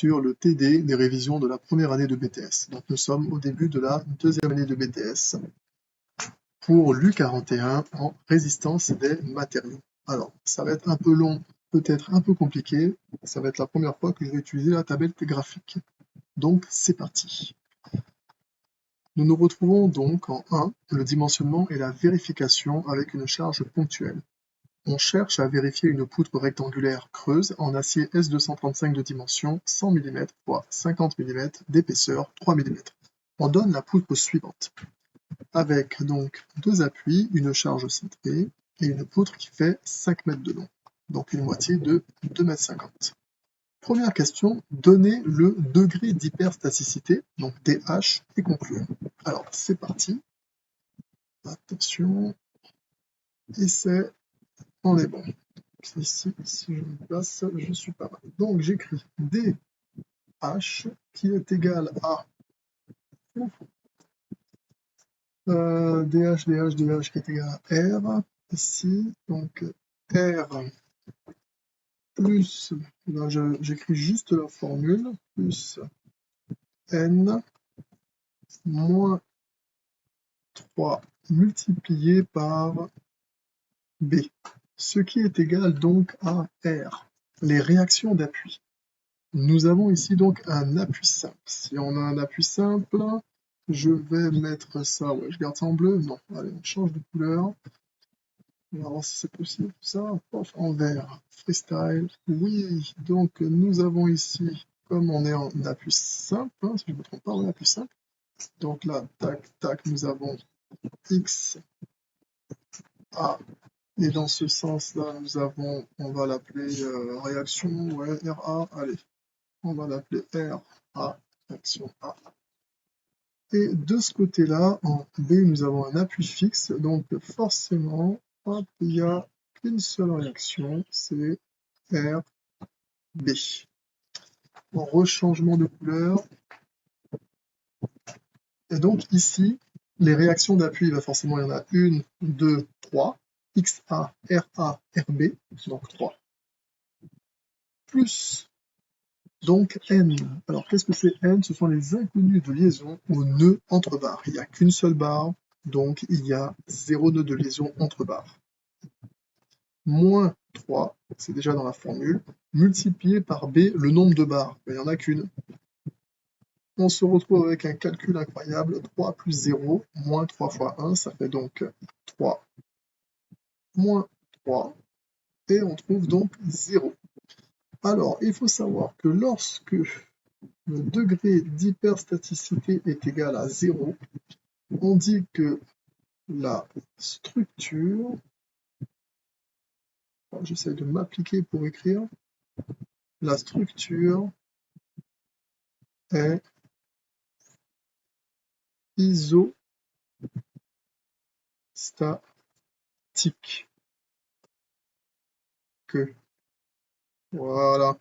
sur le TD des révisions de la première année de BTS. Donc nous sommes au début de la deuxième année de BTS pour l'U41 en résistance des matériaux. Alors, ça va être un peu long, peut-être un peu compliqué. Ça va être la première fois que je vais utiliser la tablette graphique. Donc, c'est parti. Nous nous retrouvons donc en 1, le dimensionnement et la vérification avec une charge ponctuelle. On cherche à vérifier une poutre rectangulaire creuse en acier S235 de dimension 100 mm x 50 mm d'épaisseur 3 mm. On donne la poutre suivante, avec donc deux appuis, une charge cintrée et une poutre qui fait 5 mètres de long, donc une moitié de 2,50 m. Première question, donner le degré d'hyperstaticité, donc DH, et conclure. Alors, c'est parti. Attention. Essai. On est bon. Ici, si je me place, je suis pas mal. Donc, j'écris DH qui est égal à DH qui est égal à R. Ici, donc R plus, là j'écris juste la formule, plus N moins 3 multiplié par B, ce qui est égal donc à R. Les réactions d'appui. Nous avons ici donc un appui simple. Si on a un appui simple, je vais mettre ça, ouais, je garde ça en bleu, non, allez, on change de couleur. On va voir si c'est possible, ça, en vert, freestyle, oui, donc nous avons ici, comme on est en appui simple, hein, si je ne me trompe pas, on est en appui simple, donc là, tac, tac, nous avons X, A, et dans ce sens-là, nous avons, on va l'appeler réaction, ouais, RA, allez, on va l'appeler RA, réaction A. Et de ce côté-là, en B, nous avons un appui fixe, donc forcément, hop, il y a qu'une seule réaction, c'est RB. En rechangement de couleur. Et donc ici, les réactions d'appui, forcément, il y en a 1, 2, 3. XA, RA, RB, donc 3. Plus, donc N. Alors qu'est-ce que c'est N? Ce sont les inconnus de liaison au nœud entre barres. Il n'y a qu'une seule barre, donc il y a 0 nœud de liaison entre barres. Moins 3, c'est déjà dans la formule, multiplié par B, le nombre de barres. Il n'y en a qu'une. On se retrouve avec un calcul incroyable, 3 plus 0, moins 3 fois 1, ça fait donc 3, moins 3, et on trouve donc 0. Alors, il faut savoir que lorsque le degré d'hyperstaticité est égal à 0, on dit que la structure, j'essaie de m'appliquer pour écrire, la structure est isostatique. Voilà.